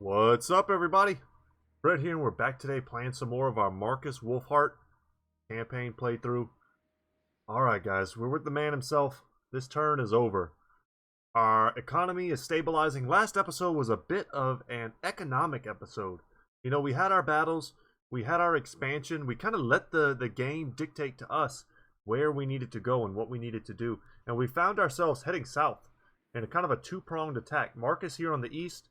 What's up, everybody? Brett here, and we're back today playing some more of our Markus Wulfhart campaign playthrough. Alright guys, we're with the man himself. This turn is over. Our economy is stabilizing. Last episode was a bit of an economic episode. You know, we had our battles, we had our expansion, we kind of let the game dictate to us where we needed to go and what we needed to do. And we found ourselves heading south in a kind of a two-pronged attack. Markus here on the east,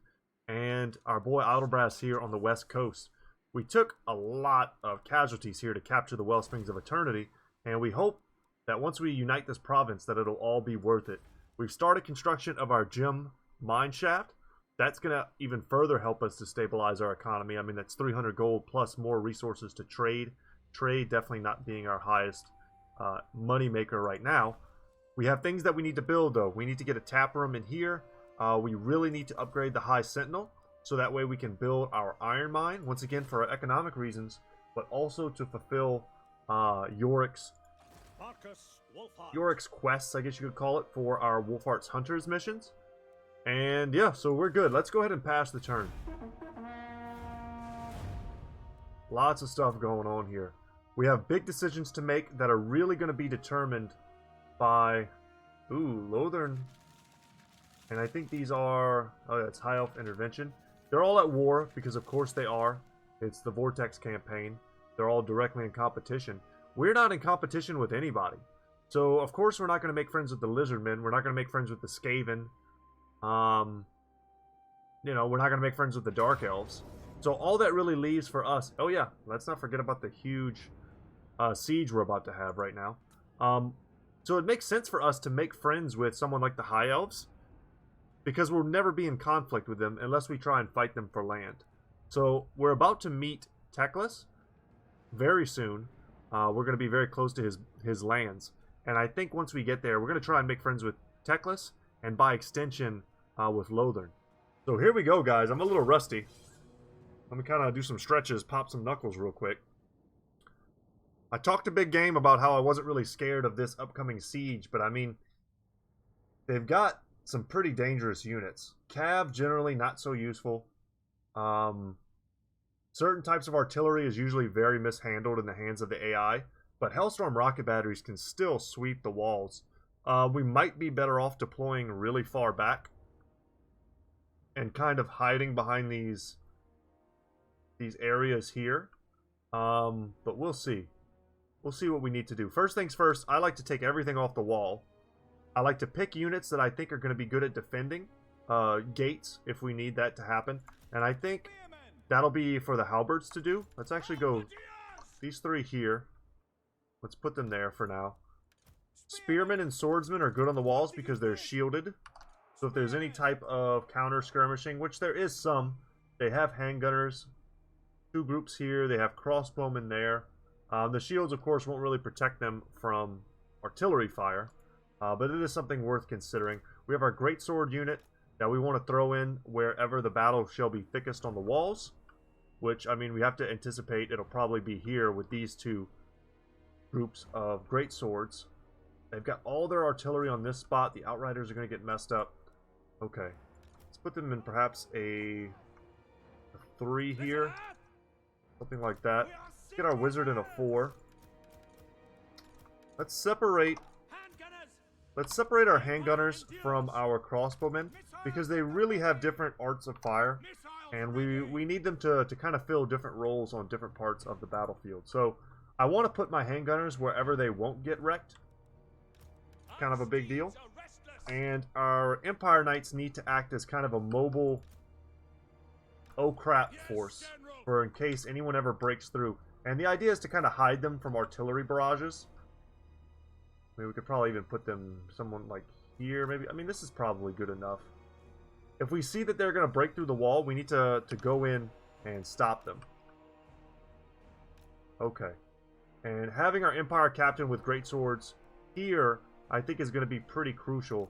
and our boy Idlebrass here on the west coast. We took a lot of casualties here to capture the Wellsprings of Eternity, and we hope that once we unite this province that it'll all be worth it. We've started construction of our gem mine shaft. That's going to even further help us to stabilize our economy. I mean, that's 300 gold plus more resources to trade. Trade definitely not being our highest money maker right now. We have things that we need to build, though. We need to get a tap room in here. We really need to upgrade the High Sentinel, so that way we can build our iron mine, once again for our economic reasons, but also to fulfill Yorick's quests, I guess you could call it, for our Wulfhart's Hunters missions. And yeah, so we're good. Let's go ahead and pass the turn. Lots of stuff going on here. We have big decisions to make that are really going to be determined by... Ooh, Lothern... And I think these are... Oh, that's High Elf Intervention. They're all at war, because of course they are. It's the Vortex campaign. They're all directly in competition. We're not in competition with anybody. So, of course, we're not going to make friends with the Lizardmen. We're not going to make friends with the Skaven. You know, we're not going to make friends with the Dark Elves. So, all that really leaves for us... Oh, yeah. Let's not forget about the huge siege we're about to have right now. So, it makes sense for us to make friends with someone like the High Elves, because we'll never be in conflict with them unless we try and fight them for land. So we're about to meet Teclis very soon. We're going to be very close to his lands. And I think once we get there, we're going to try and make friends with Teclis, and by extension with Lothern. So here we go, guys. I'm a little rusty. Let me kind of do some stretches, pop some knuckles real quick. I talked a big game about how I wasn't really scared of this upcoming siege, but I mean, they've got some pretty dangerous units. Cav, generally not so useful. Certain types of artillery is usually very mishandled in the hands of the AI, but Hellstorm rocket batteries can still sweep the walls. We might be better off deploying really far back and kind of hiding behind these areas here. But we'll see. We'll see what we need to do. First things first, I like to take everything off the wall. I like to pick units that I think are going to be good at defending gates if we need that to happen. And I think that'll be for the halberds to do. Let's actually go these three here. Let's put them there for now. Spearmen and swordsmen are good on the walls because they're shielded. So if there's any type of counter skirmishing, which there is some, they have handgunners. Two groups here. They have crossbowmen there. The shields, of course, won't really protect them from artillery fire. But it is something worth considering. We have our greatsword unit that we want to throw in wherever the battle shall be thickest on the walls. Which, I mean, we have to anticipate it'll probably be here with these two groups of greatswords. They've got all their artillery on this spot. The outriders are going to get messed up. Okay. Let's put them in perhaps a 3 here. Something like that. Let's get our wizard in a 4. Let's separate our handgunners from our crossbowmen, because they really have different arts of fire, and we need them to kind of fill different roles on different parts of the battlefield. So I want to put my handgunners wherever they won't get wrecked. Kind of a big deal. And our Empire Knights need to act as kind of a mobile oh crap force for in case anyone ever breaks through. And the idea is to kind of hide them from artillery barrages. Maybe we could probably even put them someone like here, maybe. I mean, this is probably good enough. If we see that they're going to break through the wall, we need to go in and stop them. Okay. And having our Empire Captain with greatswords here, I think is going to be pretty crucial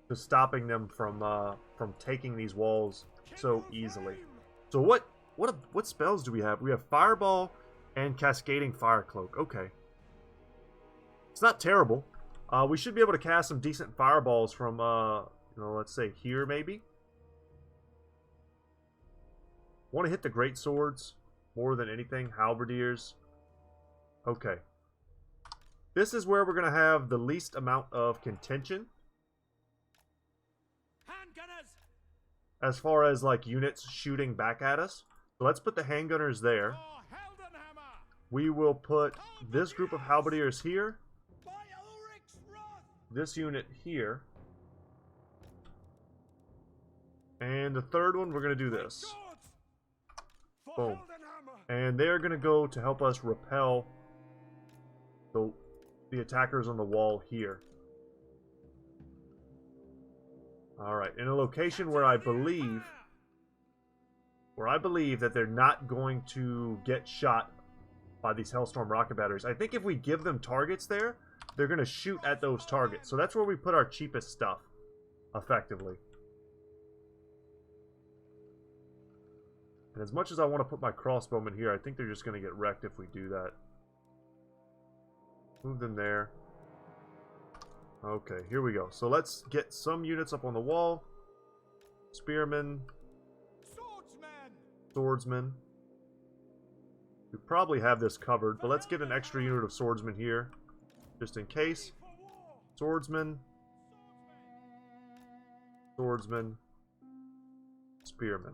to stopping them from taking these walls so easily. So what spells do we have? We have Fireball and Cascading Fire Cloak. Okay. It's not terrible. We should be able to cast some decent fireballs from, let's say here maybe. Want to hit the great swords more than anything. Halberdiers. Okay. This is where we're going to have the least amount of contention. As far as like units shooting back at us. So let's put the handgunners there. We will put this group of halberdiers here. This unit here. And the third one, we're going to do this. Boom. And they're going to go to help us repel the attackers on the wall here. Alright, in a location where I believe that they're not going to get shot by these Hellstorm rocket batteries. I think if we give them targets there, they're going to shoot at those targets. So that's where we put our cheapest stuff, effectively. And as much as I want to put my crossbowmen here, I think they're just going to get wrecked if we do that. Move them there. Okay, here we go. So let's get some units up on the wall. Spearmen. Swordsmen. We probably have this covered, but let's get an extra unit of swordsmen here, just in case. Swordsmen. Swordsmen. Spearmen.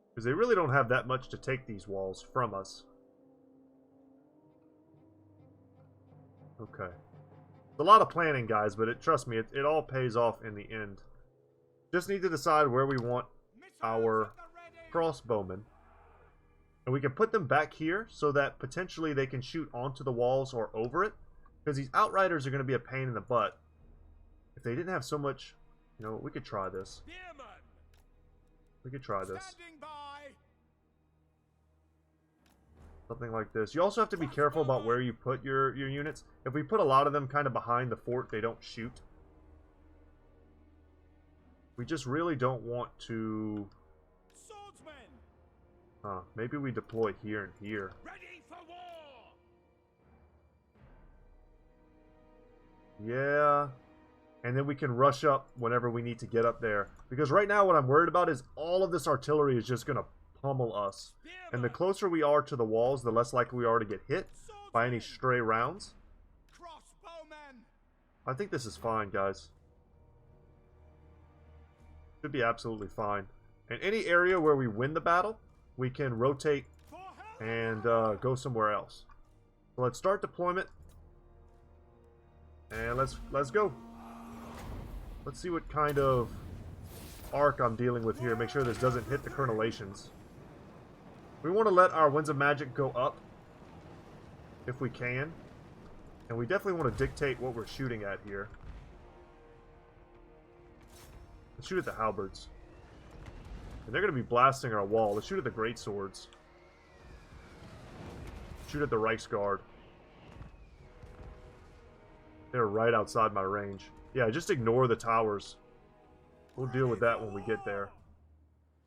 Because they really don't have that much to take these walls from us. Okay. It's a lot of planning, guys, but trust me, it all pays off in the end. Just need to decide where we want our crossbowmen. And we can put them back here so that potentially they can shoot onto the walls or over it. Because these outriders are going to be a pain in the butt. If they didn't have so much... You know, we could try this. We could try this. Something like this. You also have to be careful about where you put your units. If we put a lot of them kind of behind the fort, they don't shoot. We just really don't want to... maybe we deploy here and here. Ready for war! Yeah. And then we can rush up whenever we need to get up there. Because right now what I'm worried about is all of this artillery is just going to pummel us. And the closer we are to the walls, the less likely we are to get hit by any stray rounds. I think this is fine, guys. Should be absolutely fine. And any area where we win the battle, we can rotate and go somewhere else. So let's start deployment. And let's go. Let's see what kind of arc I'm dealing with here. Make sure this doesn't hit the crenellations. We want to let our Winds of Magic go up if we can. And we definitely want to dictate what we're shooting at here. Let's shoot at the halberds. And they're going to be blasting our wall. Let's shoot at the great swords. Shoot at the Reichsguard. They're right outside my range. Yeah, just ignore the towers. We'll deal with that when we get there.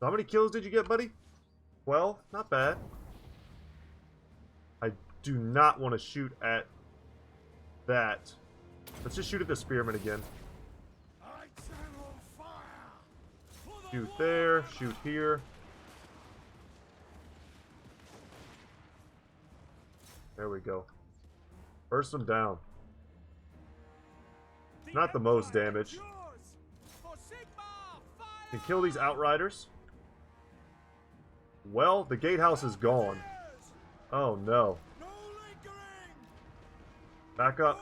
So how many kills did you get, buddy? 12? Not bad. I do not want to shoot at that. Let's just shoot at the spearmen again. Shoot there, shoot here. There we go. Burst them down. Not the most damage. Can kill these outriders. Well, the gatehouse is gone. Oh no. Back up.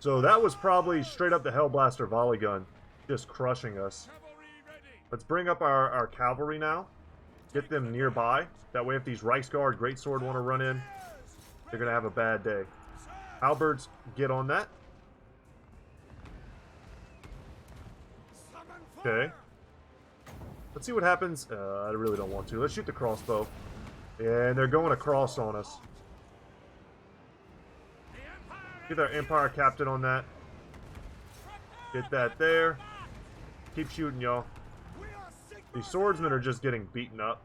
So that was probably straight up the Hellblaster volley gun. Just crushing us. Let's bring up our cavalry now. Get them nearby. That way if these Reichsguard Greatsword want to run in, they're going to have a bad day. Halberds, get on that. Okay. Let's see what happens. I really don't want to. Let's shoot the crossbow. And they're going across on us. Get our Empire Captain on that. Get that there. Keep shooting, y'all. These swordsmen are just getting beaten up.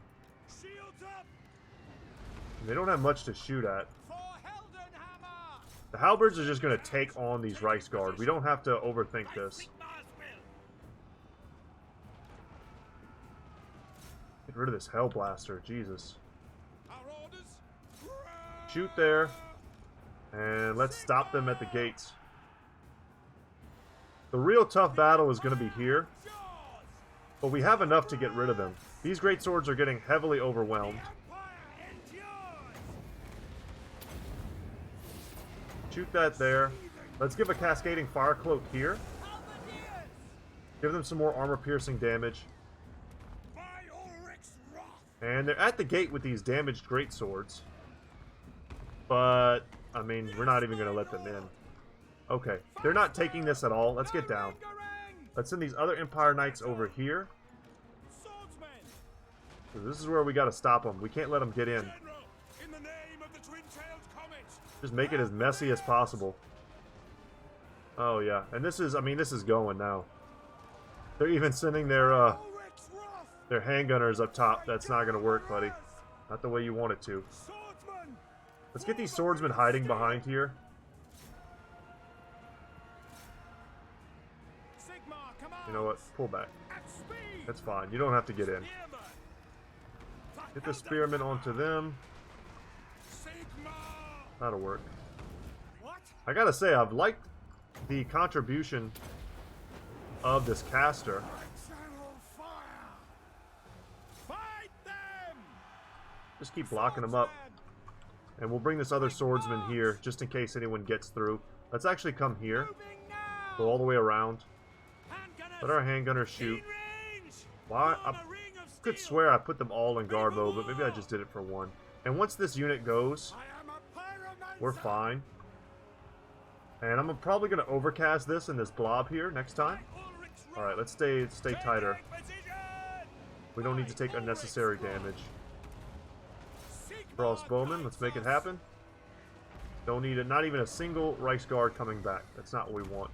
They don't have much to shoot at. The halberds are just going to take on these Reichsguard. We don't have to overthink this. Get rid of this Hell Blaster, Jesus. Shoot there. And let's stop them at the gates. The real tough battle is going to be here. But we have enough to get rid of them. These great swords are getting heavily overwhelmed. Shoot that there. Let's give a cascading fire cloak here. Give them some more armor-piercing damage. And they're at the gate with these damaged greatswords. But, I mean, we're not even going to let them in. Okay, they're not taking this at all. Let's get down. Let's send these other Empire Knights over here. So this is where we got to stop them. We can't let them get in. Just make it as messy as possible. Oh, yeah. And this is, I mean, this is going now. They're even sending their handgunners up top. That's not going to work, buddy. Not the way you want it to. Let's get these swordsmen hiding behind here. You know what? Pull back. That's fine. You don't have to get in. Get the spearmen onto them. That'll work. I gotta say, I've liked the contribution of this caster. Just keep blocking them up. And we'll bring this other swordsman here, just in case anyone gets through. Let's actually come here. Go all the way around. Let our handgunners shoot. Why? I could swear I put them all in Garbo, but maybe I just did it for one. And once this unit goes, we're fine. And I'm probably going to overcast this in this blob here next time. Alright, let's stay tighter. We don't need to take unnecessary damage. Crossbowmen, let's make it happen. Don't need it. Not even a single Reichsguard coming back. That's not what we want.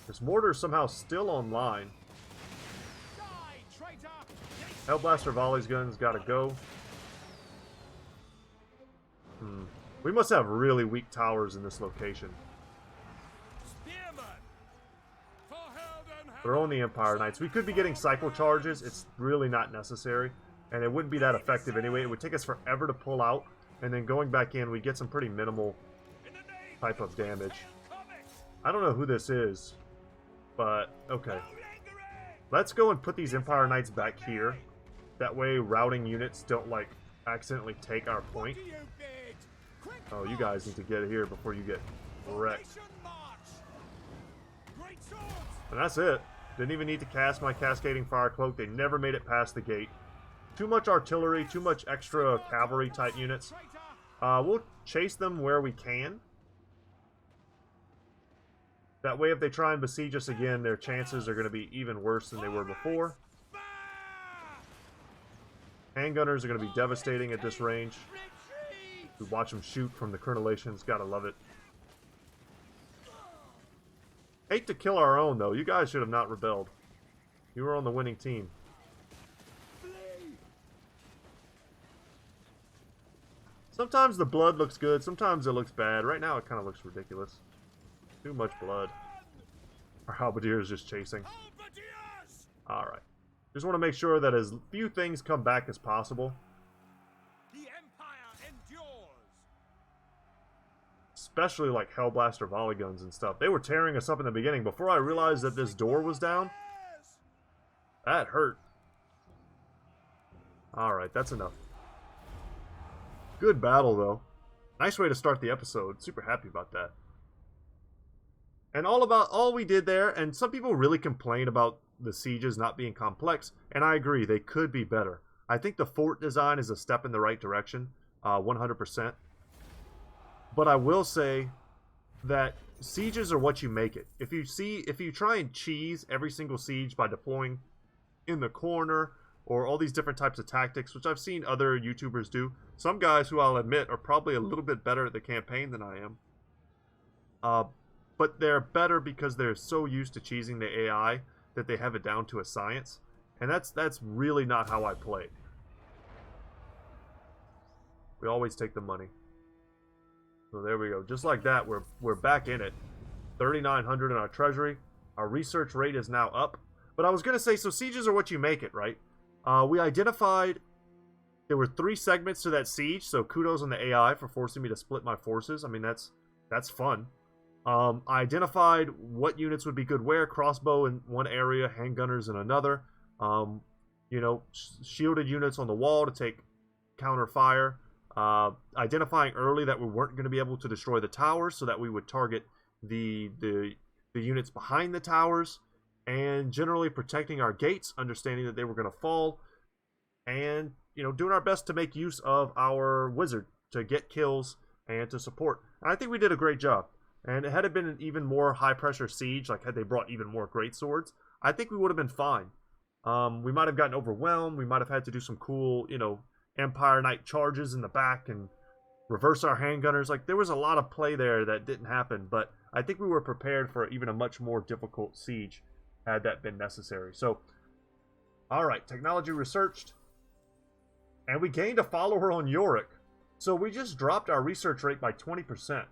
This mortar is somehow still online. Hellblaster volleys guns gotta go. We must have really weak towers in this location. They're on the Empire Knights. We could be getting cycle charges. It's really not necessary. And it wouldn't be that effective anyway. It would take us forever to pull out. And then going back in, we get some pretty minimal type of damage. I don't know who this is. But, okay. Let's go and put these Empire Knights back here. That way routing units don't, like, accidentally take our point. Oh, you guys need to get here before you get wrecked. And that's it. Didn't even need to cast my Cascading Fire Cloak. They never made it past the gate. Too much artillery, too much extra cavalry type units. We'll chase them where we can. That way if they try and besiege us again, their chances are going to be even worse than they were before. Handgunners are going to be devastating at this range. We watch them shoot from the crenellations. Gotta love it. Hate to kill our own, though. You guys should have not rebelled. You were on the winning team. Sometimes the blood looks good. Sometimes it looks bad. Right now it kind of looks ridiculous. Too much blood. Our halberdier is just chasing. Alright. Just want to make sure that as few things come back as possible. The Empire endures. Especially like Hellblaster volley guns and stuff. They were tearing us up in the beginning before I realized that this door was down. That hurt. Alright, that's enough. Good battle, though. Nice way to start the episode. Super happy about that. And all we did there, and some people really complain about the sieges not being complex, and I agree, they could be better. I think the fort design is a step in the right direction, 100%. But I will say that sieges are what you make it. If you try and cheese every single siege by deploying in the corner, or all these different types of tactics, which I've seen other YouTubers do, some guys who I'll admit are probably a little bit better at the campaign than I am. But they're better because they're so used to cheesing the AI that they have it down to a science. And that's really not how I play. We always take the money. So there we go. Just like that, we're back in it. 3,900 in our treasury. Our research rate is now up. But I was going to say, so sieges are what you make it, right? We identified There were 3 segments to that siege, so kudos on the AI for forcing me to split my forces. I mean, that's fun. I identified what units would be good where: crossbow in one area, handgunners in another. You know, shielded units on the wall to take counter fire. Identifying early that we weren't going to be able to destroy the towers, so that we would target the units behind the towers, and generally protecting our gates, understanding that they were going to fall, and you know, doing our best to make use of our wizard to get kills and to support. And I think we did a great job. And had it been an even more high-pressure siege, like had they brought even more great swords, I think we would have been fine. We might have gotten overwhelmed. We might have had to do some cool, you know, Empire Knight charges in the back and reverse our handgunners. Like, there was a lot of play there that didn't happen, but I think we were prepared for even a much more difficult siege had that been necessary. So, alright, technology researched. And we gained a follower on Yorick. So we just dropped our research rate by 20%.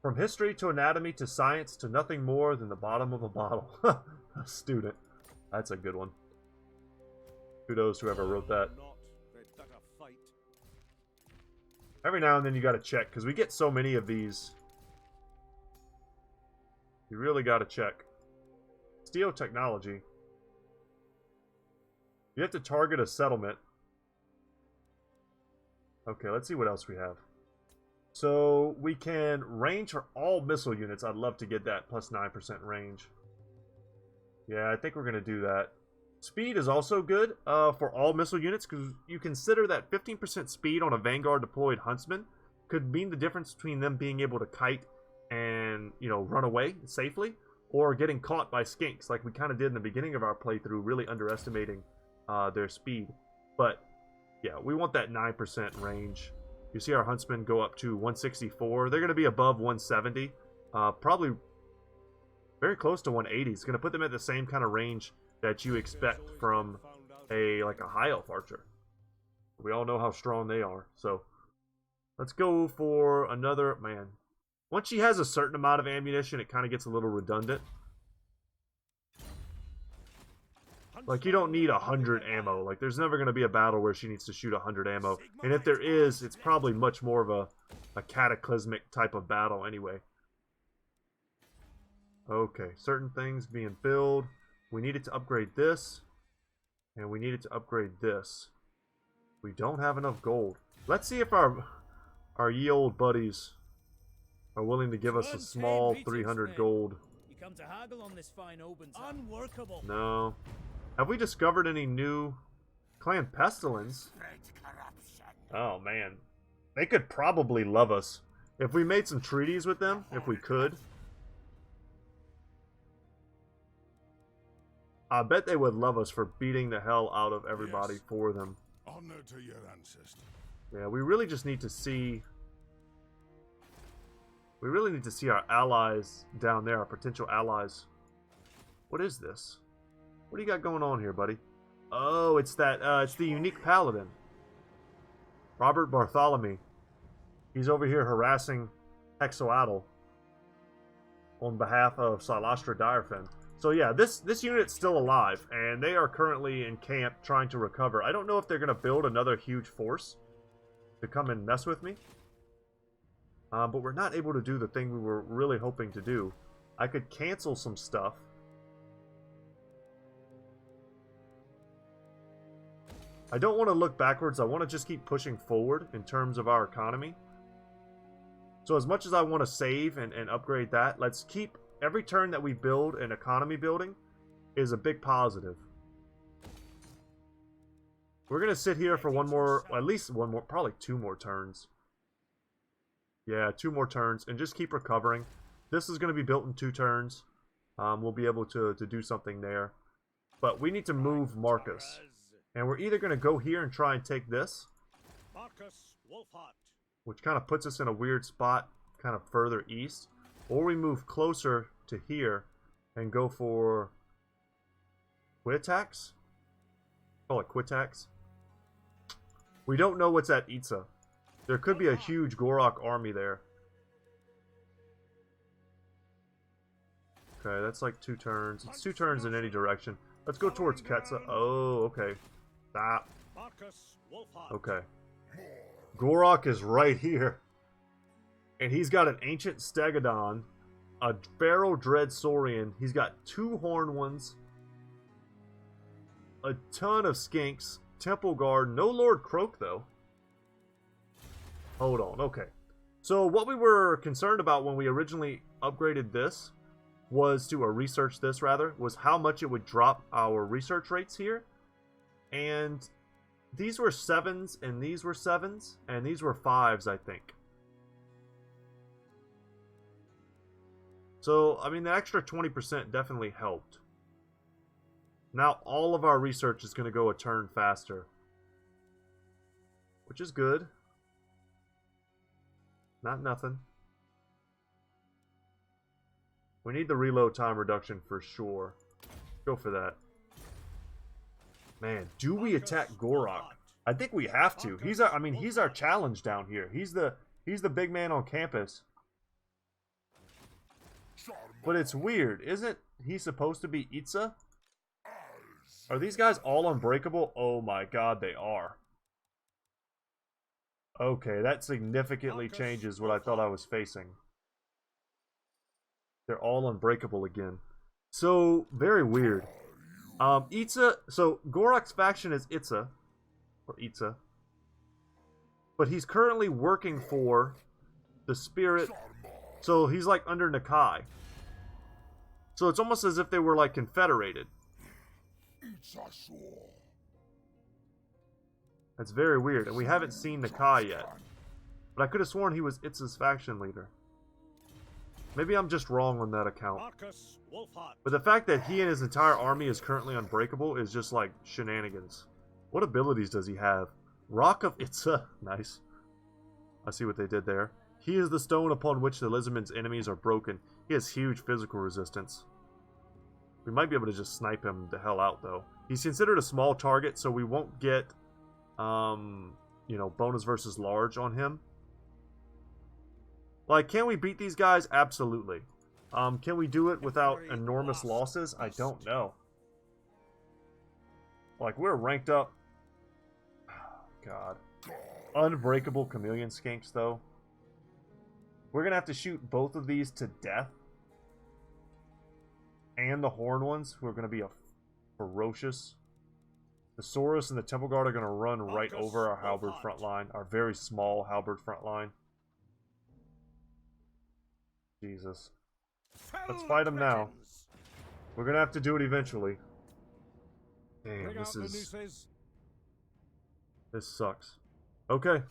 From history to anatomy to science to nothing more than the bottom of a bottle. A student. That's a good one. Kudos to whoever wrote that. Every now and then you gotta check, because we get so many of these. You really gotta check. Steel technology. You have to target a settlement. Okay, let's see what else we have. So, we can range for all missile units. I'd love to get that plus 9% range. Yeah, I think we're going to do that. Speed is also good for all missile units, because you consider that 15% speed on a Vanguard deployed Huntsman could mean the difference between them being able to kite and, you know, run away safely, or getting caught by skinks, like we kind of did in the beginning of our playthrough, really underestimating their speed. But, yeah, we want that 9% range. You see our Huntsmen go up to 164. They're going to be above 170. Probably very close to 180. It's going to put them at the same kind of range that you expect from a high elf archer. We all know how strong they are. So let's go for another, man. Once she has a certain amount of ammunition, it kind of gets a little redundant. Like, you don't need 100 ammo. Like, there's never going to be a battle where she needs to shoot 100 ammo. And if there is, it's probably much more of a cataclysmic type of battle anyway. Okay, certain things being built. We needed to upgrade this. And we needed to upgrade this. We don't have enough gold. Let's see if our ye old buddies are willing to give us a small 300 gold. You come to haggle on this fine unworkable. No. Have we discovered any new Clan Pestilence? Oh, man. They could probably love us. If we made some treaties with them, if we could. I bet they would love us for beating the hell out of everybody for them. Honor to your ancestors. Yeah, we really just need to see... We really need to see our allies down there, our potential allies. What is this? What do you got going on here, buddy? Oh, it's that, it's the unique paladin. Robert Bartholomew. He's over here harassing Hexoatl on behalf of Silastra Direfin. So yeah, this unit's still alive, and they are currently in camp trying to recover. I don't know if they're going to build another huge force to come and mess with me. But we're not able to do the thing we were really hoping to do. I could cancel some stuff. I don't want to look backwards. I want to just keep pushing forward in terms of our economy. So as much as I want to save and upgrade that, let's keep every turn that we build an economy building is a big positive. We're going to sit here for one more, at least one more, probably 2 more turns. Yeah, 2 more turns, and just keep recovering. This is going to be built in 2 turns. We'll be able to do something there. But we need to move Markus. And we're either going to go here and try and take this, Markus Wulfhart. which kind of puts us in a weird spot, kind of further east, or we move closer to here and go for Quitax? Call it Quitax. We don't know what's at Itza. There could be a huge Gor-Rok army there. Okay, that's like 2 turns. It's 2 turns in any direction. Let's go towards Ketsa. Oh, okay. Stop. Markus Wulfhart. Okay. Gor-Rok is right here. And he's got an Ancient Stegodon, a Feral Dread Saurian. He's got 2 Horned ones, a ton of Skinks, Temple Guard, no Lord Croak though. Hold on, okay. So what we were concerned about when we originally upgraded this was to research this rather, was how much it would drop our research rates here. And these were 7s and these were 7s and these were 5s, I think. So, I mean, the extra 20% definitely helped. Now all of our research is going to go a turn faster, which is good. Not nothing. We need the reload time reduction for sure. Go for that. Man, do we attack Gor-Rok? I think we have to. He's our, I mean, he's our challenge down here. He's the big man on campus. But it's weird. Isn't he supposed to be Itza? Are these guys all unbreakable? Oh my god, they are. Okay, that significantly changes what I thought I was facing. They're all unbreakable again. So, very weird. Itza, so Gor-Rok's faction is Itza. Or Itza. But he's currently working for the Spirit. So he's like under Nakai. So it's almost as if they were like confederated. That's very weird, and we haven't seen Nakai yet. But I could have sworn he was Itza's faction leader. Maybe I'm just wrong on that account. Markus Wulfhart. But the fact that he and his entire army is currently unbreakable is just like shenanigans. What abilities does he have? Rock of Itza. Nice. I see what they did there. He is the stone upon which the lizardman's enemies are broken. He has huge physical resistance. We might be able to just snipe him the hell out, though. He's considered a small target, so we won't get, you know, bonus versus large on him. Like, can we beat these guys? Absolutely. Can we do it without enormous losses? I don't know. Like, we're ranked up. God. Unbreakable chameleon skinks, though. We're gonna have to shoot both of these to death. And the horn ones, who are gonna be a ferocious. The Saurus and the Temple Guard are gonna run right over our halberd front line. Our very small halberd front line. Jesus. Let's fight them now. We're gonna have to do it eventually. Damn, this sucks. Okay.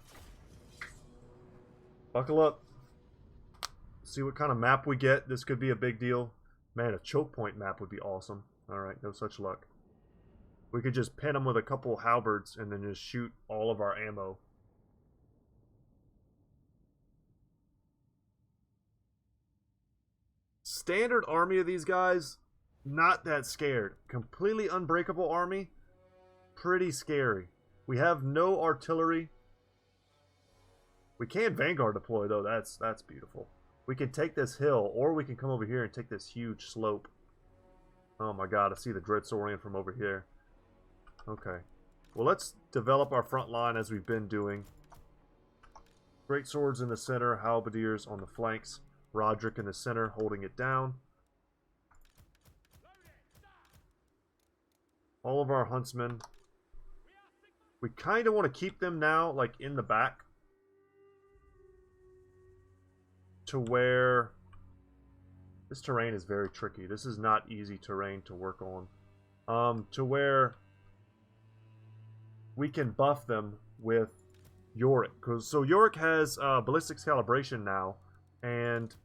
Buckle up. See what kind of map we get. This could be a big deal. Man, a choke point map would be awesome. Alright, no such luck. We could just pin them with a couple halberds and then just shoot all of our ammo. Standard army of these guys, not that scared. Completely unbreakable army, pretty scary. We have no artillery. We can Vanguard deploy though, that's beautiful. We can take this hill, or we can come over here and take this huge slope. Oh my god, I see the Dread Saurian from over here. Okay. Well, let's develop our front line as we've been doing. Great swords in the center, halberdiers on the flanks. Roderick in the center, holding it down. All of our huntsmen. We kind of want to keep them now, like, in the back. To where... This terrain is very tricky. This is not easy terrain to work on. To where... we can buff them with Yorick. So Yorick has ballistics calibration now. And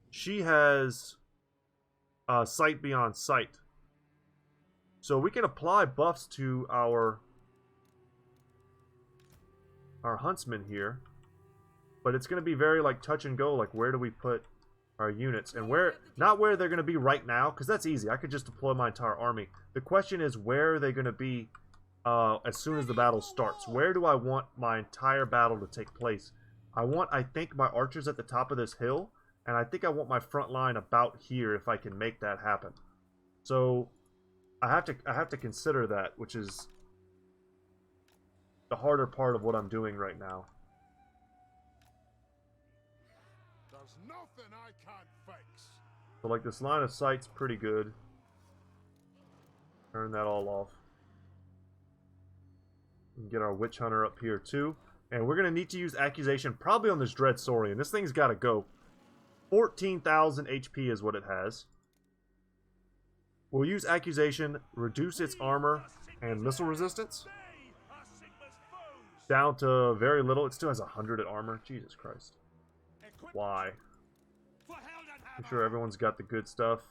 she has sight beyond sight. So we can apply buffs to our huntsmen here. But it's going to be very like touch and go. Like, where do we put our units? And where, not where they're going to be right now, because that's easy. I could just deploy my entire army. The question is, where are they going to be as soon as the battle starts? Where do I want my entire battle to take place? I think, my archers at the top of this hill, and I think I want my front line about here if I can make that happen. So I have to consider that, which is the harder part of what I'm doing right now. There's nothing I can't fix. So like this line of sight's pretty good. Turn that all off. We can get our Witch Hunter up here too. And we're going to need to use Accusation probably on this Dread Saurian. This thing's got to go. 14,000 HP is what it has. We'll use Accusation, reduce its armor and missile resistance down to very little. It still has 100 at armor. Jesus Christ. Why? I'm sure everyone's got the good stuff.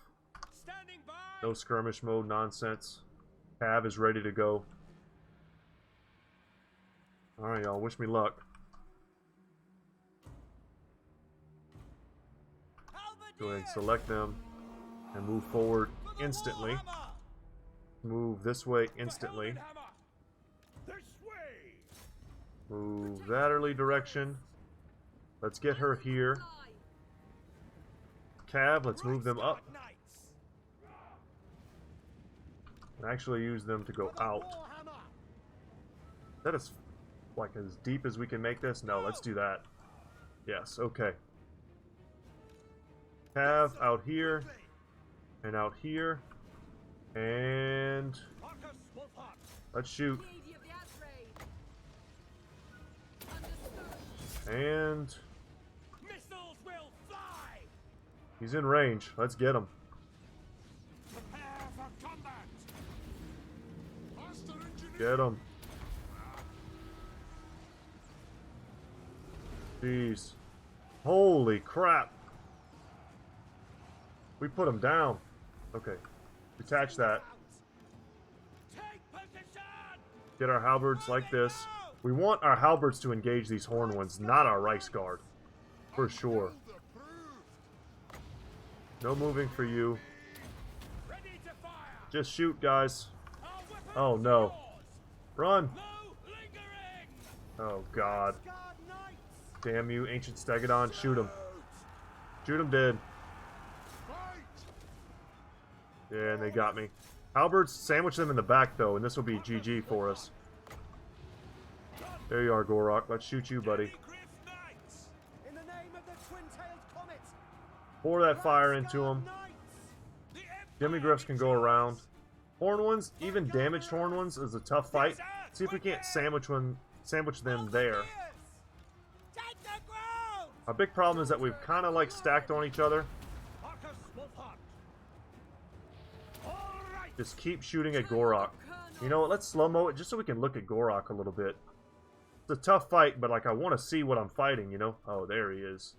No skirmish mode nonsense. Cav is ready to go. Alright, y'all. Wish me luck. Go ahead and select them and move forward instantly. Move this way instantly. Move that early direction. Let's get her here. Cav, let's move them up. And actually use them to go out. That is like as deep as we can make this? No, let's do that. Yes, okay. Cav out here. And out here. And let's shoot. And he's in range. Let's get him. Get him. Jeez. Holy crap. We put him down. Okay. Detach that. Get our halberds like this. We want our halberds to engage these horn ones, not our Rice Guard. For sure. No moving for you. Just shoot, guys. Oh, no. Run! Oh, God. Damn you, Ancient Stegodon. Shoot him. Shoot him dead. Yeah, and they got me. Halberds, sandwich them in the back, though, and this will be GG for us. There you are, Gor-Rok. Let's shoot you, buddy. Pour that fire into him. Demigriffs can go around. Horn ones, even damaged horn ones, is a tough fight. See if we can't sandwich them there. Our big problem is that we've kind of like stacked on each other. Just keep shooting at Gor-Rok. You know what, let's slow-mo it just so we can look at Gor-Rok a little bit. It's a tough fight, but like I want to see what I'm fighting, you know? Oh, there he is.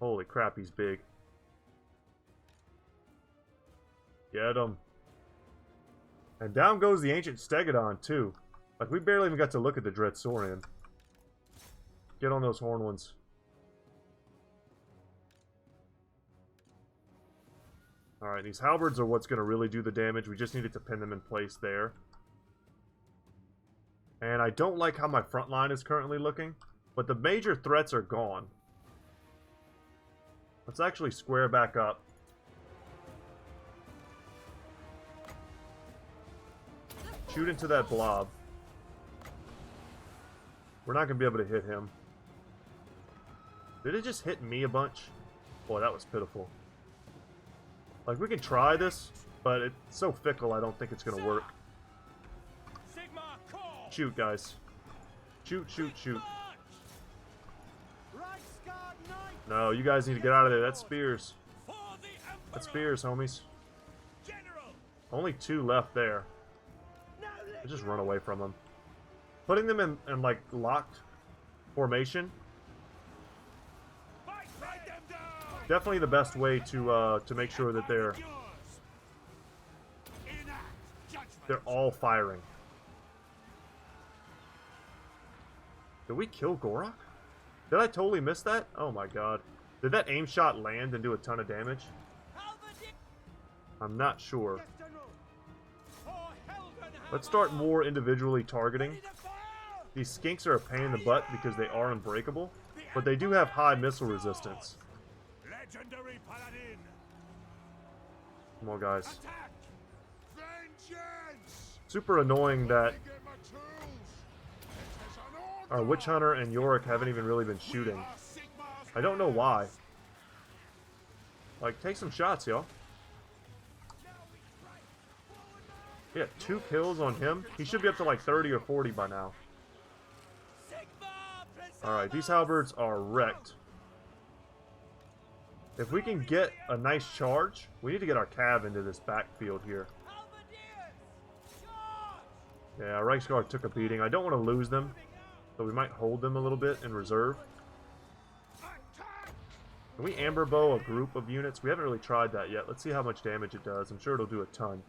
Holy crap, he's big. Get him. And down goes the Ancient Stegodon, too. Like, we barely even got to look at the Dread Saurian. Get on those horn ones. Alright, these halberds are what's going to really do the damage. We just needed to pin them in place there. And I don't like how my front line is currently looking. But the major threats are gone. Let's actually square back up. Shoot into that blob. We're not going to be able to hit him. Did it just hit me a bunch? Boy, that was pitiful. Like, we can try this, but it's so fickle I don't think it's going to work. Shoot, guys. Shoot, shoot, shoot. No, you guys need to get out of there. That's spears. That's spears, homies. Only 2 left there. I'll just run away from them. Putting them in like, locked formation. Definitely the best way to make sure that they're all firing. Did we kill Gor-Rok? Did I totally miss that? Oh my god. Did that aim shot land and do a ton of damage? I'm not sure. Let's start more individually targeting. These skinks are a pain in the butt because they are unbreakable, but they do have high missile resistance. Come on, guys. Super annoying that Our Witch Hunter and Yorick haven't even really been shooting. I don't know why. Like, take some shots, y'all. Yeah, 2 kills on him. He should be up to like 30 or 40 by now. Alright, these halberds are wrecked. If we can get a nice charge, we need to get our cav into this backfield here. Yeah, Reichsguard took a beating. I don't want to lose them, so we might hold them a little bit in reserve. Can we amber bow a group of units? We haven't really tried that yet. Let's see how much damage it does. I'm sure it'll do a ton.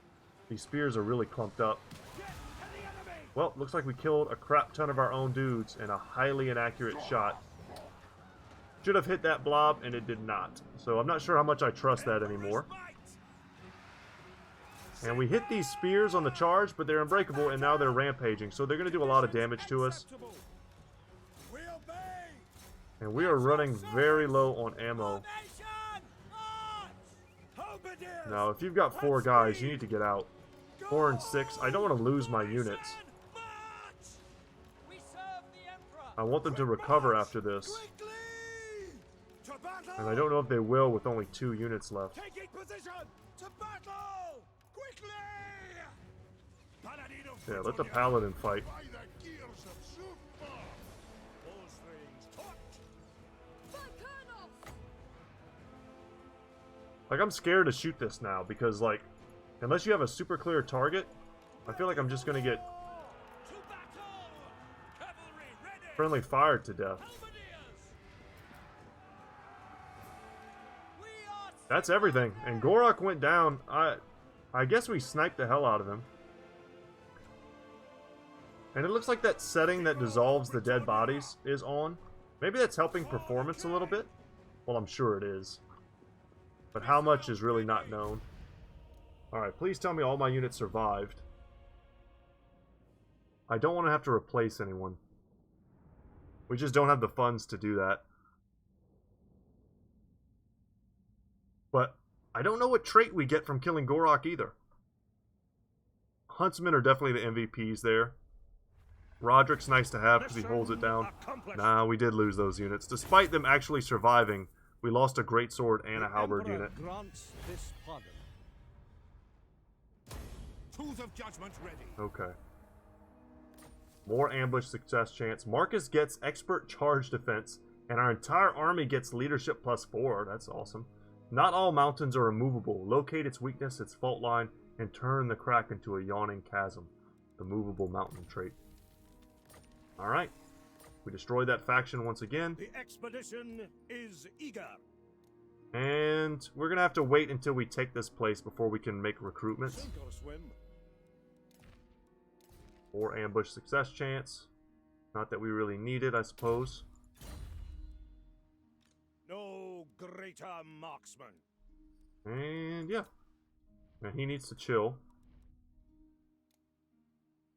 These spears are really clumped up. Well, looks like we killed a crap ton of our own dudes in a highly inaccurate shot. Should have hit that blob, and it did not. So I'm not sure how much I trust that anymore. And we hit these spears on the charge, but they're unbreakable, and now they're rampaging. So they're going to do a lot of damage to us. And we are running very low on ammo. Now, if you've got 4 guys, you need to get out. 4 and 6. I don't want to lose my units. I want them to recover after this. And I don't know if they will with only 2 units left. Yeah, let the paladin fight. Like, I'm scared to shoot this now because, like, unless you have a super clear target, I feel like I'm just gonna get friendly fired to death. That's everything. And Gor-Rok went down. I guess we sniped the hell out of him. And it looks like that setting that dissolves the dead bodies is on. Maybe that's helping performance a little bit. Well, I'm sure it is. But how much is really not known. Alright, please tell me all my units survived. I don't want to have to replace anyone. We just don't have the funds to do that. But I don't know what trait we get from killing Gor-Rok either. Huntsmen are definitely the MVPs there. Roderick's nice to have because he holds it down. Nah, we did lose those units. Despite them actually surviving, we lost a greatsword and a halberd unit. Okay. More ambush success chance. Marcus gets expert charge defense, and our entire army gets leadership +4. That's awesome. Not all mountains are immovable. Locate its weakness, its fault line, and turn the crack into a yawning chasm. The movable mountain trait. Alright. We destroyed that faction once again. The expedition is eager. And we're going to have to wait until we take this place before we can make recruitments. Or ambush success chance. Not that we really need it, I suppose. No greater marksman. And yeah. And he needs to chill.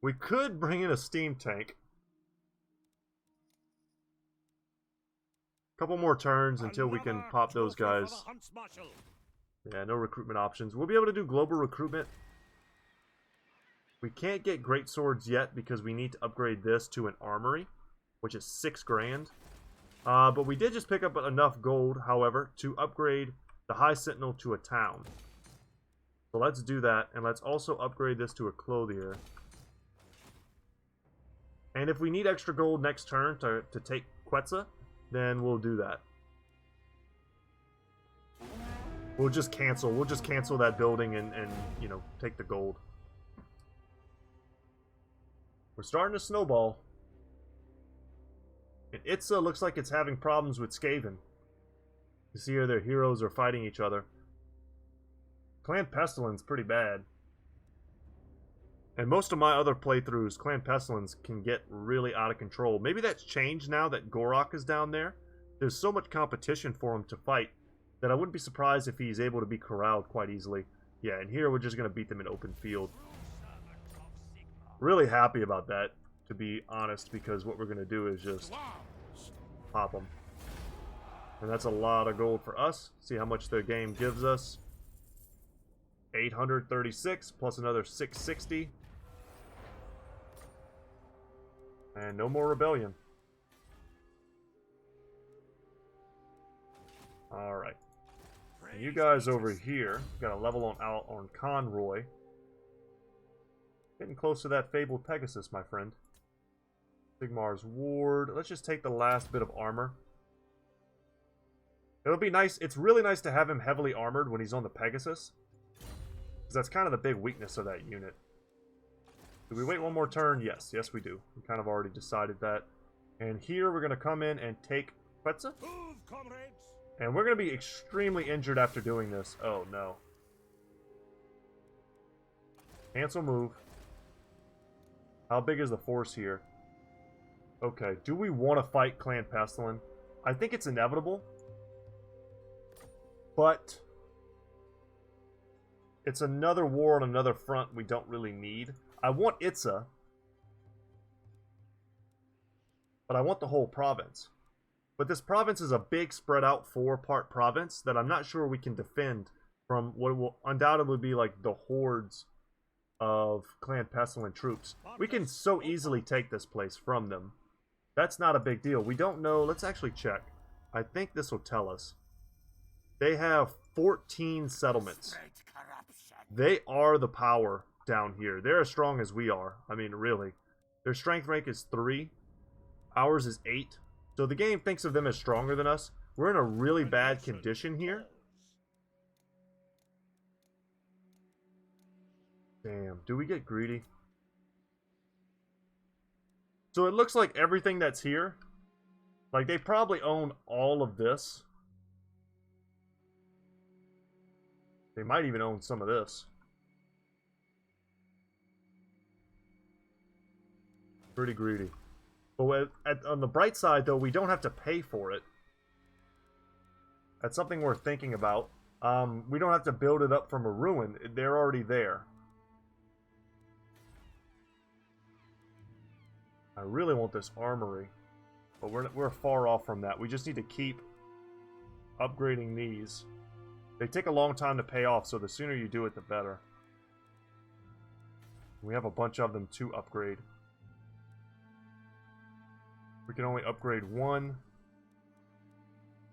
We could bring in a steam tank. Couple more turns until we can pop those guys. Yeah, no recruitment options. We'll be able to do global recruitment. We can't get great swords yet because we need to upgrade this to an armory, which is 6 grand. But we did just pick up enough gold, however, to upgrade the High Sentinel to a town. So let's do that, and let's also upgrade this to a clothier. And if we need extra gold next turn to take Quetzal, then we'll do that. We'll just cancel that building and you know, take the gold. We're starting to snowball. And Itza looks like it's having problems with Skaven. You see here their heroes are fighting each other. Clan Pestilence pretty bad. And most of my other playthroughs, Clan Pestilence can get really out of control. Maybe that's changed now that Gor-Rok is down there. There's so much competition for him to fight that I wouldn't be surprised if he's able to be corralled quite easily. Yeah, and here we're just going to beat them in open field. Really happy about that, to be honest, because what we're going to do is just pop them. And that's a lot of gold for us. See how much their game gives us. 836 plus another 660. And no more rebellion. you guys over here. Got a level out on Conroy. Getting close to that fabled Pegasus, my friend. Sigmar's Ward. Let's just take the last bit of armor. It'll be nice. It's really nice to have him heavily armored when he's on the Pegasus. Because that's kind of the big weakness of that unit. Do we wait one more turn? Yes. Yes, we do. We kind of already decided that. And here we're going to come in and take Quetzal. And we're going to be extremely injured after doing this. Oh, no. Cancel move. How big is the force here? Okay, do we want to fight Clan Pestilin? I think it's inevitable. But it's another war on another front we don't really need. I want Itza. But I want the whole province. But this province is a big spread out 4-part province that I'm not sure we can defend from what will undoubtedly be like the hordes of Clan Pestilin troops. We can so easily take this place from them. That's not a big deal. We don't know. Let's actually check. I think this will tell us. They have 14 settlements. They are the power down here. They're as strong as we are. I mean, really. Their strength rank is 3. Ours is 8. So the game thinks of them as stronger than us. We're in a really bad condition here. Damn, do we get greedy? So it looks like everything that's here, like they probably own all of this. They might even own some of this. Pretty greedy. But on the bright side, though, we don't have to pay for it. That's something worth thinking about. We don't have to build it up from a ruin. They're already there. I really want this armory. But we're far off from that. We just need to keep upgrading these. They take a long time to pay off, so the sooner you do it, the better. We have a bunch of them to upgrade. We can only upgrade 1.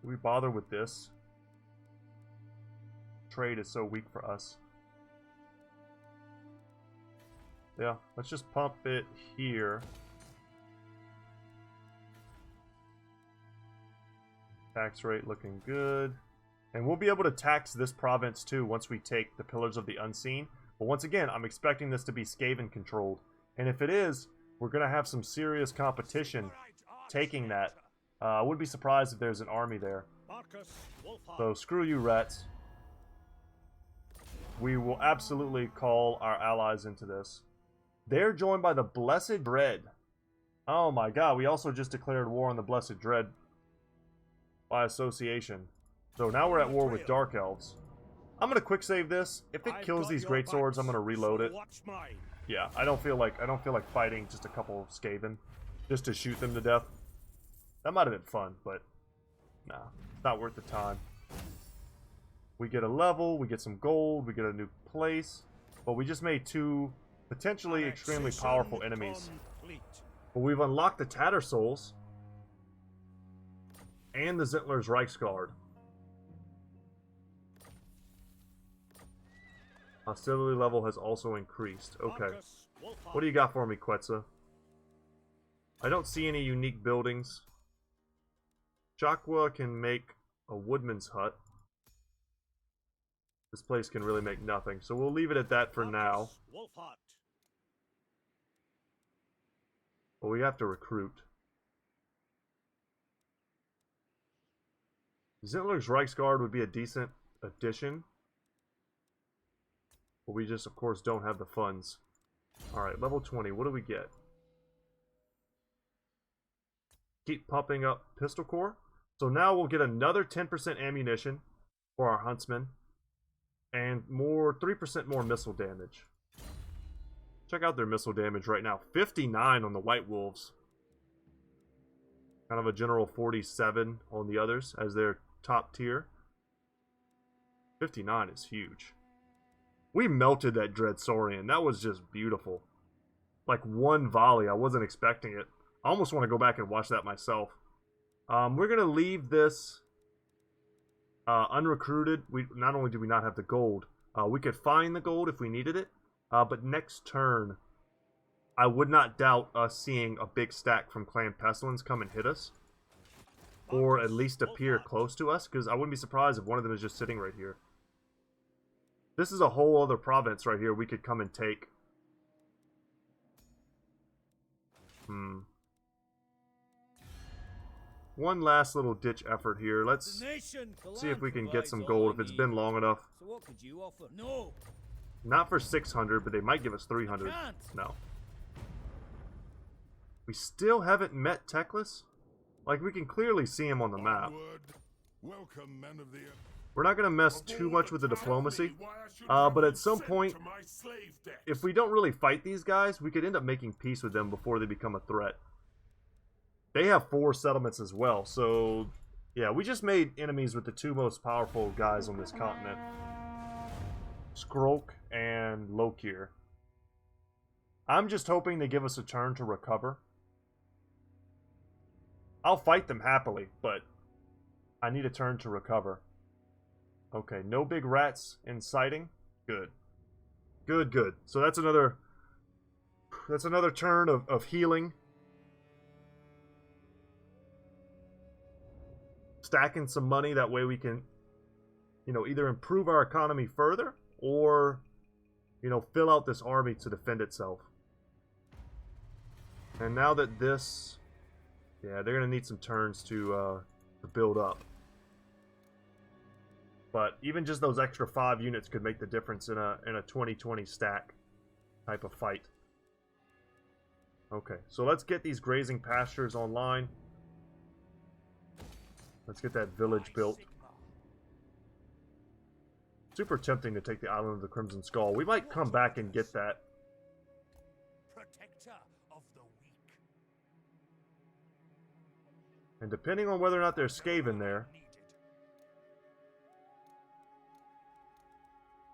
Do we bother with this? Trade is so weak for us. Yeah, let's just pump it here. Tax rate looking good. And we'll be able to tax this province too once we take the Pillars of the Unseen. But once again, I'm expecting this to be Skaven controlled. And if it is, we're going to have some serious competition taking that. I wouldn't be surprised if there's an army there. So screw you, rats. We will absolutely call our allies into this. They're joined by the Blessed Dread. Oh my god, we also just declared war on the Blessed Dread by association. So now we're at war with Dark Elves. I'm gonna quick save this. If it kills these greatswords, I'm gonna reload it. Yeah, I don't feel like fighting just a couple Skaven just to shoot them to death. That might have been fun, but nah, it's not worth the time. We get a level, we get some gold, we get a new place, but we just made 2 potentially extremely powerful enemies. But we've unlocked the Tattersouls and the Zentler's Reichsguard. Hostility level has also increased. Okay. What do you got for me, Quetzal? I don't see any unique buildings. Chakwa can make a woodman's hut. This place can really make nothing, so we'll leave it at that for now. But we have to recruit. Zentler's Reichsguard would be a decent addition. But we just, of course, don't have the funds. Alright, level 20. What do we get? Keep pumping up Pistol Core. So now we'll get another 10% ammunition for our Huntsmen. And 3% more missile damage. Check out their missile damage right now. 59 on the White Wolves. Kind of a general 47 on the others as their top tier. 59 is huge. We melted that Dread Saurian. That was just beautiful. Like one volley. I wasn't expecting it. I almost want to go back and watch that myself. We're going to leave this Unrecruited, we not only do we not have the gold, we could find the gold if we needed it, but next turn, I would not doubt us seeing a big stack from Clan Pestilence come and hit us. Or at least appear close to us, because I wouldn't be surprised if one of them is just sitting right here. This is a whole other province right here we could come and take. One last little ditch effort here. Let's see if we can get some gold if it's been long enough. So what could you offer? No. Not for 600, but they might give us 300. No. We still haven't met Teclis? Like, we can clearly see him on the map. Welcome, men of the earth. We're not going to mess too much with the diplomacy. But at some point, if we don't really fight these guys, we could end up making peace with them before they become a threat. They have 4 settlements as well, so yeah, we just made enemies with the 2 most powerful guys on this continent. Gor-Rok and Lokir. I'm just hoping they give us a turn to recover. I'll fight them happily, but I need a turn to recover. Okay, no big rats inciting. Good. Good, good. So that's another turn of healing. Stacking some money, that way we can, you know, either improve our economy further or, you know, fill out this army to defend itself. And now that this, yeah, they're going to need some turns to build up. But even just those extra 5 units could make the difference in a 2020 stack type of fight. Okay, so let's get these grazing pastures online. Let's get that village built. Super tempting to take the Island of the Crimson Skull. We might come back and get that. Protector of the weak. And depending on whether or not there's Skaven there,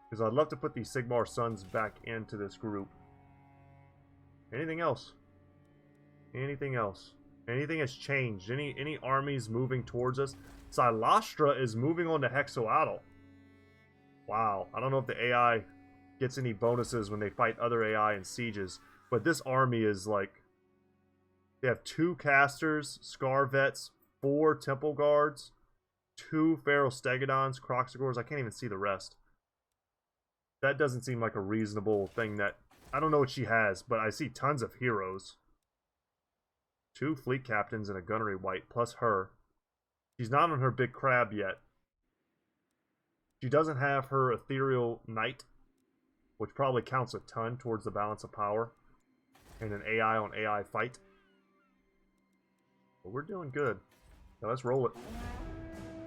because I'd love to put these Sigmar Sons back into this group. Anything else? Anything else? Anything has changed? Any armies moving towards us? Silastra is moving on to Hexoatl. Wow. I don't know if the AI gets any bonuses when they fight other AI in sieges, but this army is like... They have 2 casters, Scar Vets, 4 Temple Guards, 2 Feral Stegodons, Croxagors. I can't even see the rest. That doesn't seem like a reasonable thing that... I don't know what she has, but I see tons of heroes. 2 fleet captains and a gunnery wight, plus her. She's not on her big crab yet. She doesn't have her ethereal knight, which probably counts a ton towards the balance of power in an AI on AI fight. But we're doing good. Now let's roll it.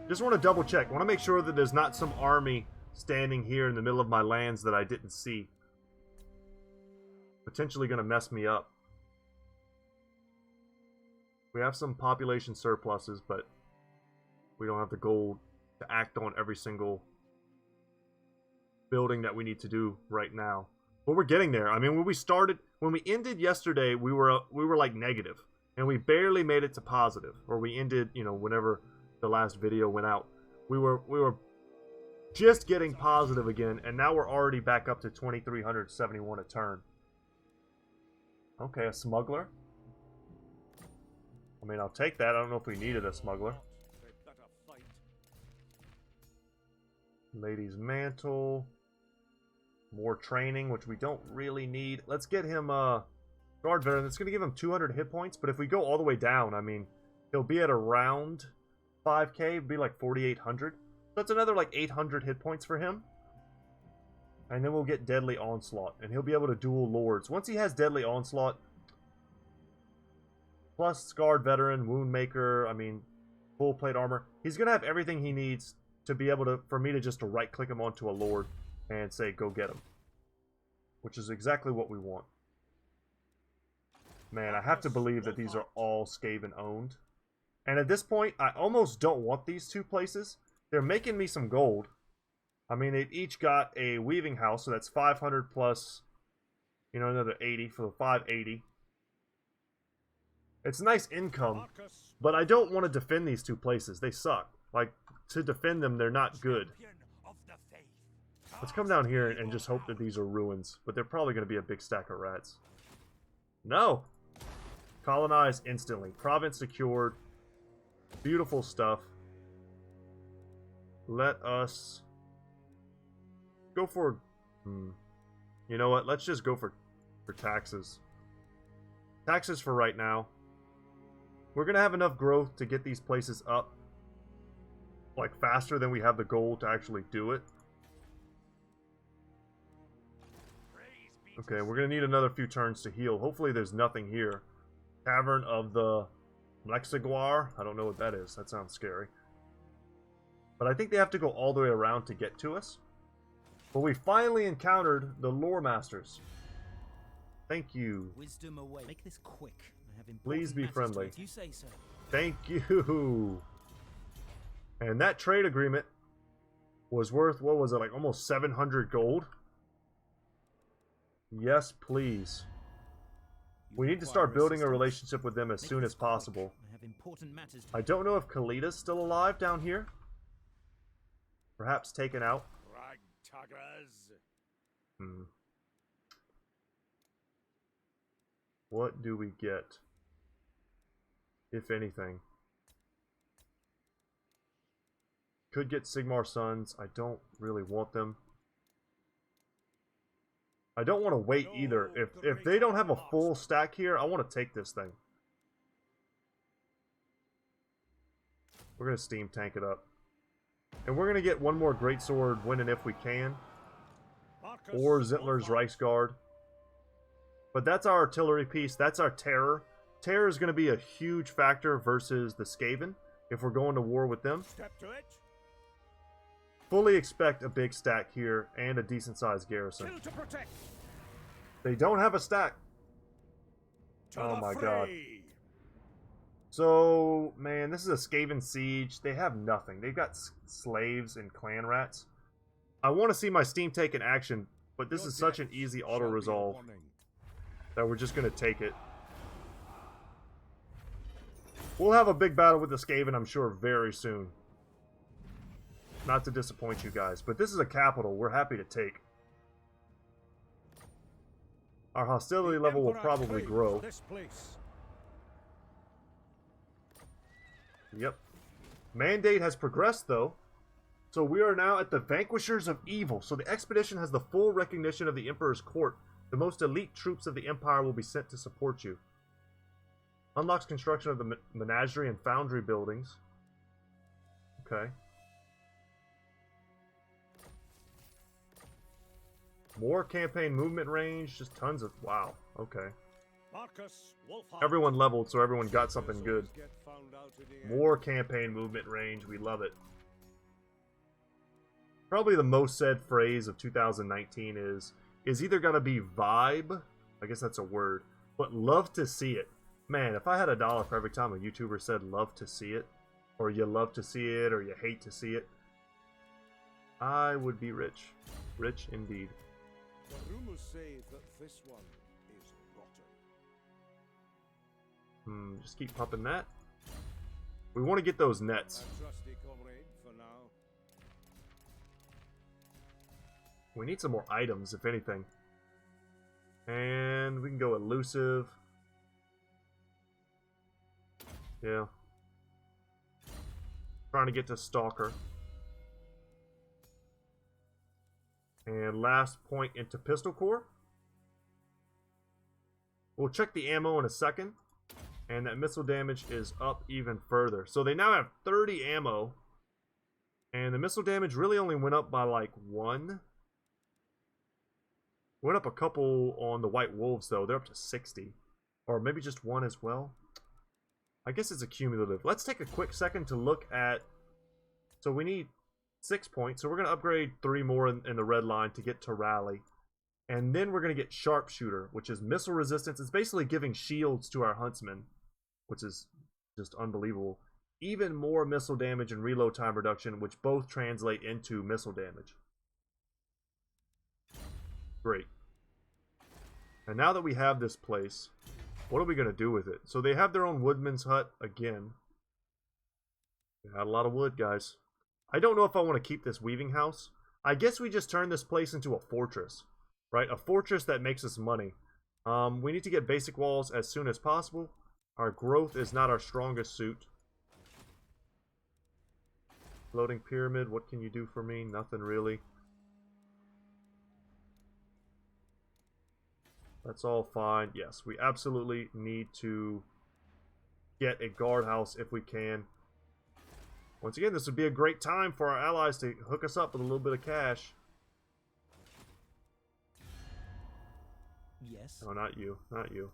Just want to double check. I want to make sure that there's not some army standing here in the middle of my lands that I didn't see. Potentially going to mess me up. We have some population surpluses, but we don't have the gold to act on every single building that we need to do right now. But we're getting there. I mean, when we ended yesterday, we were like negative, and we barely made it to positive. Or we ended, you know, whenever the last video went out, we were just getting positive again, and now we're already back up to 2,371 a turn. Okay, a smuggler. I mean, I'll take that. I don't know if we needed a smuggler. Lady's Mantle. More training, which we don't really need. Let's get him Guard Veteran. It's going to give him 200 hit points, but if we go all the way down, I mean, he'll be at around 5k. It'd be like 4,800. That's another like 800 hit points for him. And then we'll get Deadly Onslaught, and he'll be able to duel Lords. Once he has Deadly Onslaught, plus Scarred Veteran, Woundmaker, I mean, full plate armor, he's going to have everything he needs to be able to, for me to just right-click him onto a Lord and say, go get him. Which is exactly what we want. Man, I have to believe that these are all Skaven owned. And at this point, I almost don't want these 2 places. They're making me some gold. I mean, they've each got a weaving house, so that's 500 plus, you know, another 80 for the 580. It's nice income, but I don't want to defend these 2 places. They suck. Like, to defend them, they're not good. Champion of the faith. Let's come down here and just hope that these are ruins. But they're probably going to be a big stack of rats. No! Colonize instantly. Province secured. Beautiful stuff. Let us go for... You know what? Let's just go for taxes. Taxes for right now. We're going to have enough growth to get these places up. Like, faster than we have the gold to actually do it. Okay, we're going to need another few turns to heal. Hopefully there's nothing here. Tavern of the Lexiguar. I don't know what that is. That sounds scary. But I think they have to go all the way around to get to us. But we finally encountered the Lore Masters. Thank you. Wisdom away. Make this quick. I have important Please be matters to friendly. do. If you say so. Thank you. And that trade agreement was worth, what was it, like almost 700 gold? Yes, please. We need to start building a relationship with them as soon as possible. I have important matters to I don't know if Kalita's still alive down here. Perhaps taken out. Ragtaggers. What do we get? If anything. Could get Sigmar Sons. I don't really want them. I don't want to wait either. If they don't have a full stack here, I want to take this thing. We're going to steam tank it up. And we're going to get one more greatsword winning if we can. Or Zitler's Reichsguard. But that's our artillery piece. That's our terror. Terror is going to be a huge factor versus the Skaven if we're going to war with them. Step to it. Fully expect a big stack here and a decent sized garrison. Kill to protect. They don't have a stack. To Oh the my fray. god. So, man, this is a Skaven siege. They have nothing. They've got slaves and clan rats. I want to see my steam take in action, but this Your is such an death easy shall be a auto-resolve warning. that we're just going to take it. We'll have a big battle with the Skaven, I'm sure, very soon. Not to disappoint you guys, but this is a capital we're happy to take. Our hostility The level will Emperor probably claims grow. this place. Yep. Mandate has progressed, though. So we are now at the Vanquishers of Evil. So the expedition has the full recognition of the Emperor's court. The most elite troops of the Empire will be sent to support you. Unlocks construction of the menagerie and foundry buildings. Okay. More campaign movement range. Just tons of... Wow. Okay. Markus Wulfhart. Everyone leveled, so everyone got something good. Get found out in the end. More campaign movement range. We love it. Probably the most said phrase of 2019 is either going to be vibe. I guess that's a word. But love to see it. Man, if I had $1 for every time a YouTuber said love to see it, or you love to see it, or you hate to see it, I would be rich. Rich indeed. The rumors say that this one is rotten. Just keep pumping that. We want to get those nets. A trusty comrade for now. We need some more items, if anything. And we can go elusive. Yeah. Trying to get to Stalker. And last point into Pistol Core. We'll check the ammo in a second. And that missile damage is up even further. So they now have 30 ammo. And the missile damage really only went up by like 1. Went up a couple on the White Wolves though. They're up to 60. Or maybe just 1 as well. I guess it's a cumulative. Let's take a quick second to look at... So we need 6 points. So we're going to upgrade 3 more in the red line to get to Rally. And then we're going to get Sharpshooter, which is missile resistance. It's basically giving shields to our Huntsmen, which is just unbelievable. Even more missile damage and reload time reduction, which both translate into missile damage. Great. And now that we have this place, what are we going to do with it? So they have their own woodman's hut again. Got a lot of wood, guys. I don't know if I want to keep this weaving house. I guess we just turn this place into a fortress, right? A fortress that makes us money. We need to get basic walls as soon as possible. Our growth is not our strongest suit. Floating pyramid, what can you do for me? Nothing really. That's all fine. Yes, we absolutely need to get a guardhouse if we can. Once again, this would be a great time for our allies to hook us up with a little bit of cash. Yes. Oh, not you. Not you.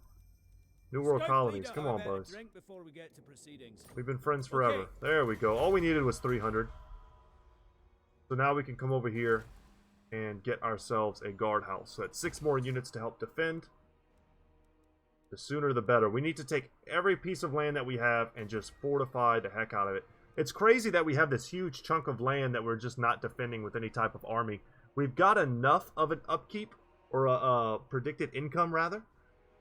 New World Colonies. Come on, Buzz. Drink before we get to proceedings. We've been friends forever. Okay. There we go. All we needed was 300. So now we can come over here and get ourselves a guardhouse. So that's 6 more units to help defend. The sooner the better. We need to take every piece of land that we have and just fortify the heck out of it. It's crazy that we have this huge chunk of land that we're just not defending with any type of army. We've got enough of an upkeep, or a predicted income rather,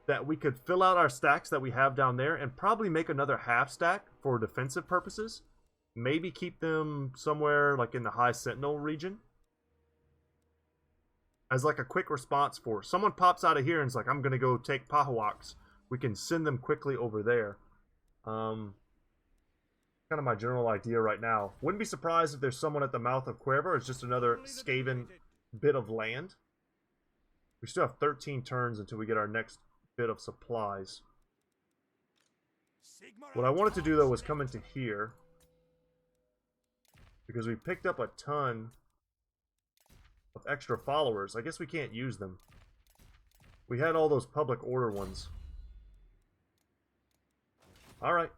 that we could fill out our stacks that we have down there and probably make another half stack for defensive purposes. Maybe keep them somewhere like in the high sentinel region as like a quick response for someone pops out of here and is like, I'm gonna go take Pahawaks. We can send them quickly over there. Kind of my general idea right now. Wouldn't be surprised if there's someone at the mouth of Cuerva. It's just another Skaven bit of land. We still have 13 turns until we get our next bit of supplies. What I wanted to do though was come into here, because we picked up a ton of extra followers. I guess we can't use them. We had all those public order ones. Alright.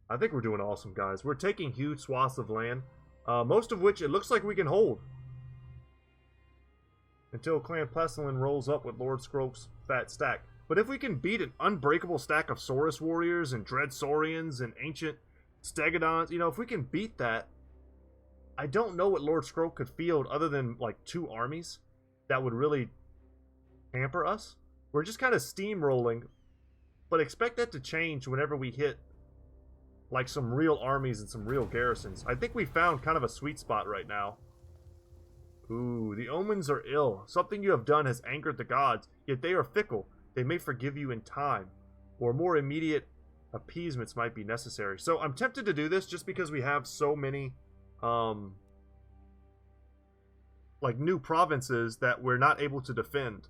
I think we're doing awesome, guys. We're taking huge swaths of land, most of which it looks like we can hold. Until Clan Pestilin rolls up with Lord Scrope's fat stack. But if we can beat an unbreakable stack of Saurus warriors and Dread Saurians and ancient Stegodons, you know, if we can beat that, I don't know what Lord Scrope could field other than like 2 armies that would really hamper us. We're just kind of steamrolling, but expect that to change whenever we hit like some real armies and some real garrisons. I think we found kind of a sweet spot right now. Ooh, the omens are ill. Something you have done has angered the gods, yet they are fickle. They may forgive you in time, or more immediate appeasements might be necessary. So I'm tempted to do this just because we have so many like new provinces that we're not able to defend.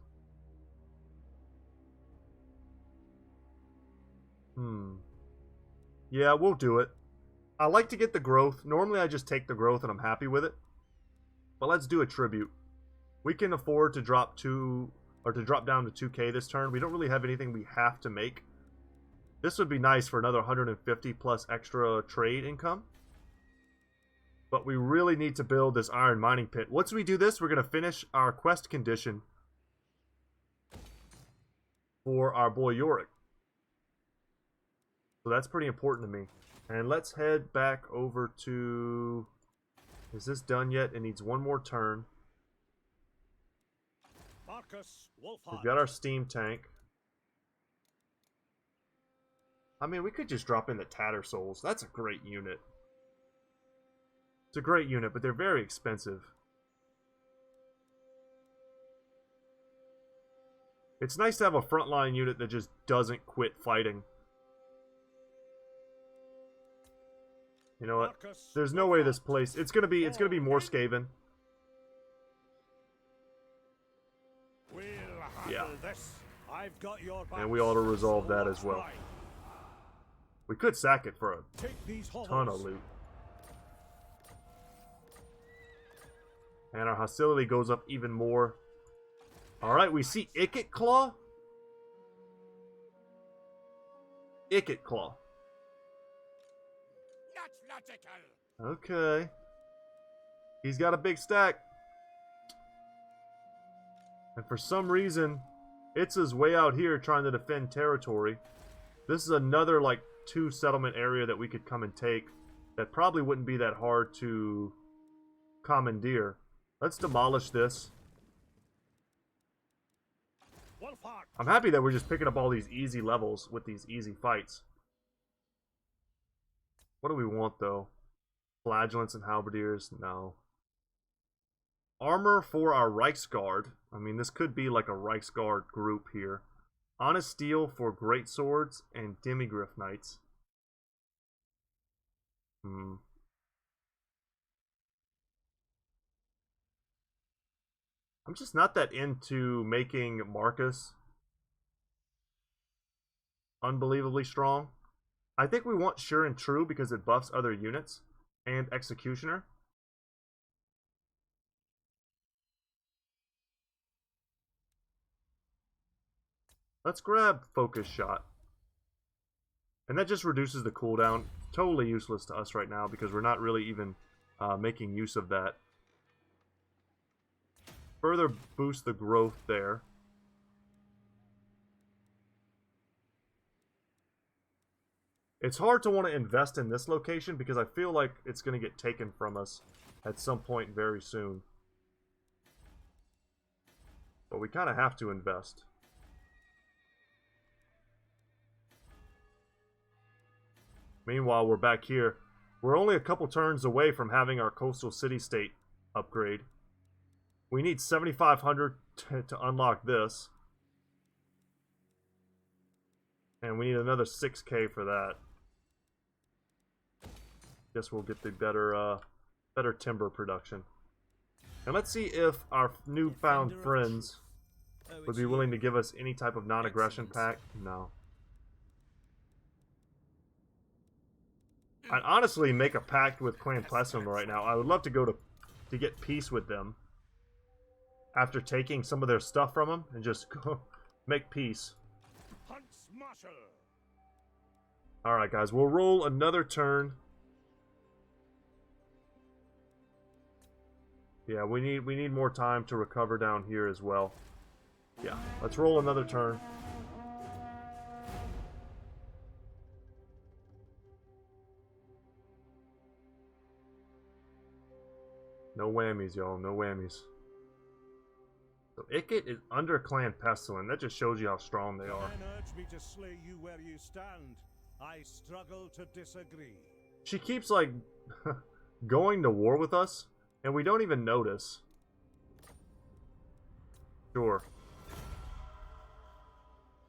Yeah, we'll do it. I like to get the growth. Normally I just take the growth and I'm happy with it. But let's do a tribute. We can afford to drop down to 2k this turn. We don't really have anything we have to make. This would be nice for another 150 plus extra trade income. But we really need to build this iron mining pit. Once we do this, we're going to finish our quest condition for our boy Yorick. So that's pretty important to me. And let's head back over to... Is this done yet? It needs one more turn. Markus Wulfhart. We've got our steam tank. I mean, we could just drop in the Tattersouls. That's a great unit. It's a great unit, but they're very expensive. It's nice to have a frontline unit that just doesn't quit fighting. You know what? There's no way this place... It's gonna be more Skaven. We'll Yeah. handle this. I've got your back. And we ought to resolve that as well. Right. We could sack it for a Take these hovels. ton of loot. And our hostility goes up even more. Alright, we see Ikit Claw. Ikit Claw. Not logical. Okay. He's got a big stack. And for some reason, Itza's way out here trying to defend territory. This is another, like, 2 settlement area that we could come and take. That probably wouldn't be that hard to commandeer. Let's demolish this. Wulfhart. I'm happy that we're just picking up all these easy levels with these easy fights. What do we want, though? Flagellants and halberdiers? No. Armor for our Reichsguard. I mean, this could be like a Reichsguard group here. Honest steel for great swords and demigryph knights. I'm just not that into making Markus unbelievably strong. I think we want Sure and True because it buffs other units, and Executioner. Let's grab Focus Shot. And that just reduces the cooldown. Totally useless to us right now because we're not really even making use of that. Further boost the growth there. It's hard to want to invest in this location because I feel like it's going to get taken from us at some point very soon. But we kind of have to invest. Meanwhile, we're back here. We're only a couple turns away from having our coastal city-state upgrade. We need 7,500 to unlock this. And we need another 6K for that. Guess we'll get the better timber production. And let's see if our newfound friends would be willing to give us any type of non-aggression pack. No. I'd honestly make a pact with Clan Plessum right now. I would love to go to get peace with them after taking some of their stuff from them and just go make peace. Alright guys, we'll roll another turn. Yeah, we need more time to recover down here as well. Yeah, let's roll another turn. No whammies, y'all. No whammies. So Ikit is under Clan Pestilent. That just shows you how strong they are. Men urge me to slay you where you stand. I struggle to disagree. She keeps, like, going to war with us, and we don't even notice. Sure.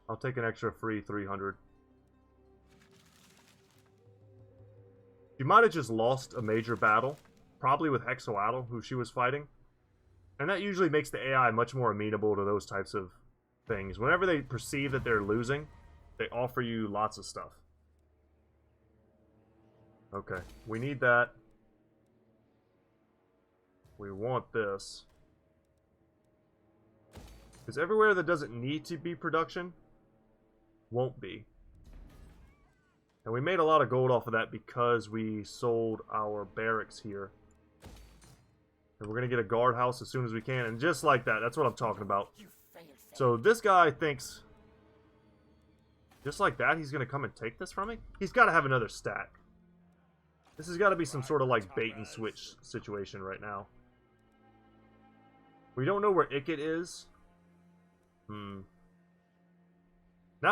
I'll take an extra free 300. She might have just lost a major battle. Probably with Hexoatl, who she was fighting. And that usually makes the AI much more amenable to those types of things. Whenever they perceive that they're losing, they offer you lots of stuff. Okay, we need that. We want this. Because everywhere that doesn't need to be production, won't be. And we made a lot of gold off of that because we sold our barracks here. And we're going to get a guardhouse as soon as we can. And just like that, that's what I'm talking about. So this guy thinks, just like that, he's going to come and take this from me? He's got to have another stack. This has got to be some sort of like bait and switch situation right now. We don't know where Ikit is. Now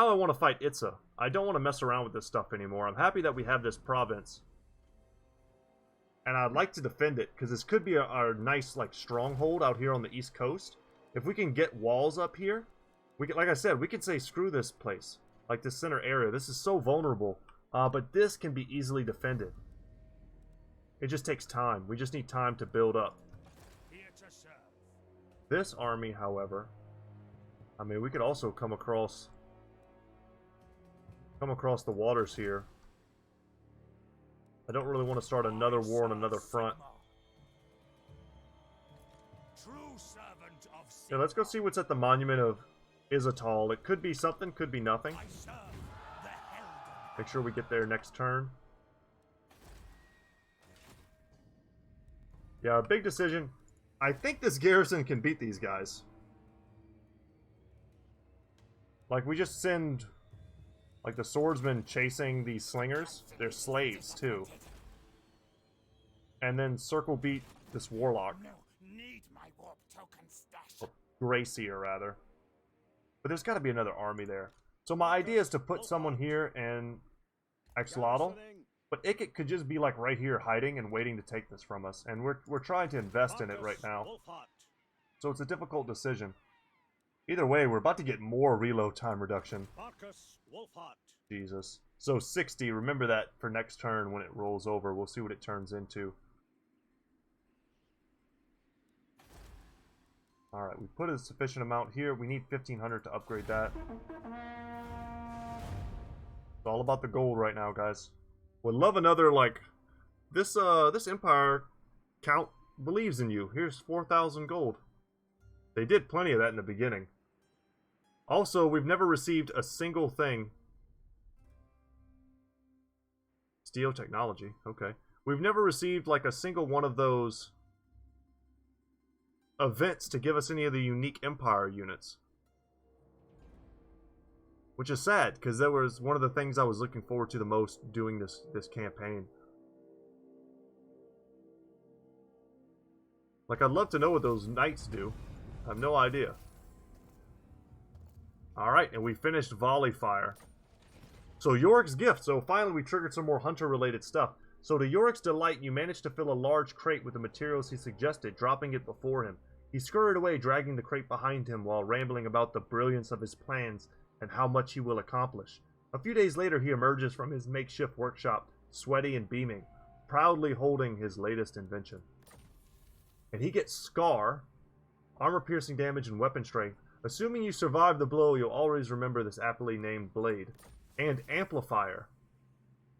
I want to fight Itza. I don't want to mess around with this stuff anymore. I'm happy that we have this province. And I'd like to defend it, because this could be our nice, like, stronghold out here on the east coast. If we can get walls up here, we can, like I said, we could say screw this place. Like this center area. This is so vulnerable. But this can be easily defended. It just takes time. We just need time to build up. This army, however, I mean, we could also come across the waters here. I don't really want to start another war on another front. Yeah, let's go see what's at the monument of Izatal. It could be something, could be nothing. Make sure we get there next turn. Yeah, our big decision. I think this garrison can beat these guys. Like, we just send, like, the swordsmen chasing these slingers. They're slaves, too. And then circle beat this warlock. Or Gracier, rather. But there's got to be another army there. So my idea is to put someone here in Axolotl. But Ikit could just be like right here hiding and waiting to take this from us. And we're trying to invest in it right now. So it's a difficult decision. Either way, we're about to get more reload time reduction. Markus Wulfhart. Jesus. So 60, remember that for next turn when it rolls over. We'll see what it turns into. Alright, we put a sufficient amount here. We need 1,500 to upgrade that. It's all about the gold right now, guys. Would love another, like, this Empire count believes in you. Here's 4,000 gold. They did plenty of that in the beginning. Also, we've never received a single thing. Steel technology, okay. We've never received, like, a single one of those events to give us any of the unique Empire units. Which is sad, because that was one of the things I was looking forward to the most doing this campaign. Like, I'd love to know what those knights do. I have no idea. Alright, and we finished volley fire. So Yorick's gift. So finally we triggered some more hunter-related stuff. So to Yorick's delight, you managed to fill a large crate with the materials he suggested, dropping it before him. He scurried away, dragging the crate behind him while rambling about the brilliance of his plans and how much he will accomplish. A few days later, he emerges from his makeshift workshop, sweaty and beaming, proudly holding his latest invention. And he gets Scar, armor-piercing damage and weapon strength. Assuming you survive the blow, you'll always remember this aptly named blade. And Amplifier.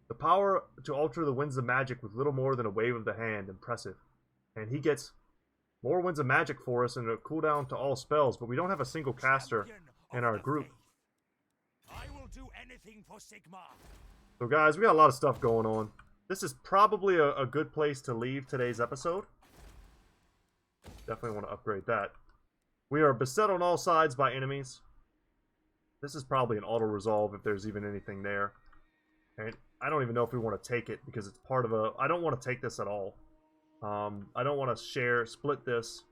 The power to alter the winds of magic with little more than a wave of the hand. Impressive. And he gets more winds of magic for us and a cooldown to all spells, but we don't have a single caster in our group. I will do anything for Sigma. So guys, we got a lot of stuff going on. This is probably a good place to leave today's episode. Definitely want to upgrade that. We are beset on all sides by enemies. This is probably an auto-resolve if there's even anything there. And I don't even know if we want to take it because it's part of a... I don't want to take this at all. I don't want to split this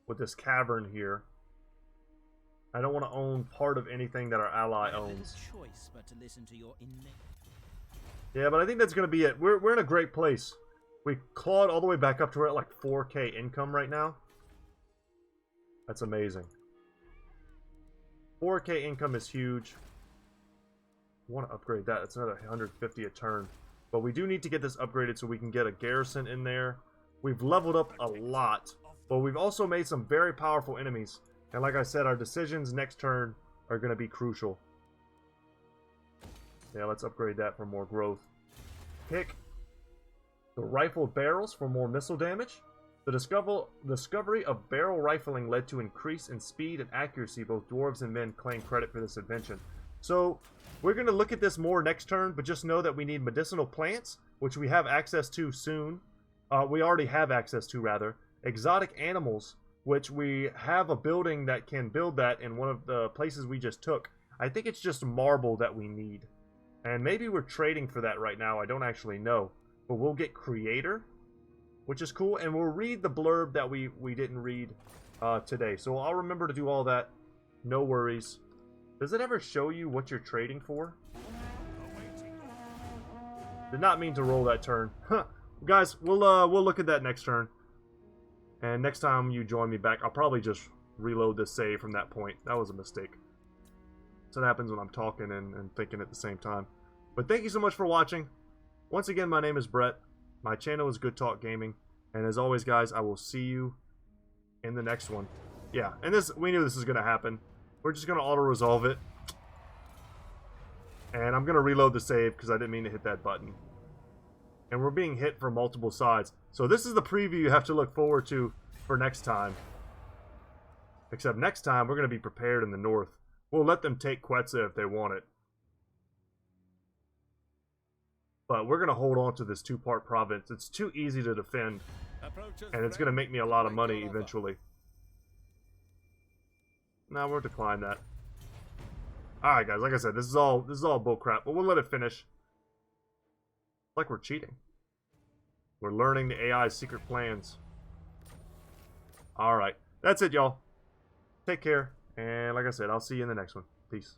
with this cavern here. I don't want to own part of anything that our ally owns. Choice but to listen to your innate. Yeah, but I think that's going to be it. We're in a great place. We clawed all the way back up to we're at like 4K income right now. That's amazing. 4K income is huge. I want to upgrade that. It's another 150 a turn. But we do need to get this upgraded so we can get a garrison in there. We've leveled up a lot. But we've also made some very powerful enemies. And like I said, our decisions next turn are going to be crucial. Yeah, let's upgrade that for more growth. Pick the rifled barrels for more missile damage. The discovery of barrel rifling led to increase in speed and accuracy. Both dwarves and men claim credit for this invention. So, we're going to look at this more next turn, but just know that we need medicinal plants, which we have access to soon. We already have access to, rather. Exotic animals, which we have a building that can build that in one of the places we just took. I think it's just marble that we need. And maybe we're trading for that right now. I don't actually know. But we'll get Creator, which is cool. And we'll read the blurb that we didn't read today. So I'll remember to do all that. No worries. Does it ever show you what you're trading for? Did not mean to roll that turn. Huh. Guys, we'll look at that next turn. And next time you join me back, I'll probably just reload this save from that point. That was a mistake. So that happens when I'm talking and thinking at the same time. But thank you so much for watching. Once again, my name is Brett. My channel is Goodtalk Gaming. And as always, guys, I will see you in the next one. Yeah, and we knew this was going to happen. We're just going to auto-resolve it. And I'm going to reload the save because I didn't mean to hit that button. And we're being hit from multiple sides. So this is the preview you have to look forward to for next time. Except next time, we're going to be prepared in the north. We'll let them take Quetzal if they want it. But we're going to hold on to this two-part province. It's too easy to defend. And it's going to make me a lot of money eventually. Nah, we'll decline that. Alright guys, like I said, this is all bullcrap, but we'll let it finish. It's like we're cheating. We're learning the AI's secret plans. Alright, that's it y'all. Take care, And like I said, I'll see you in the next one. Peace.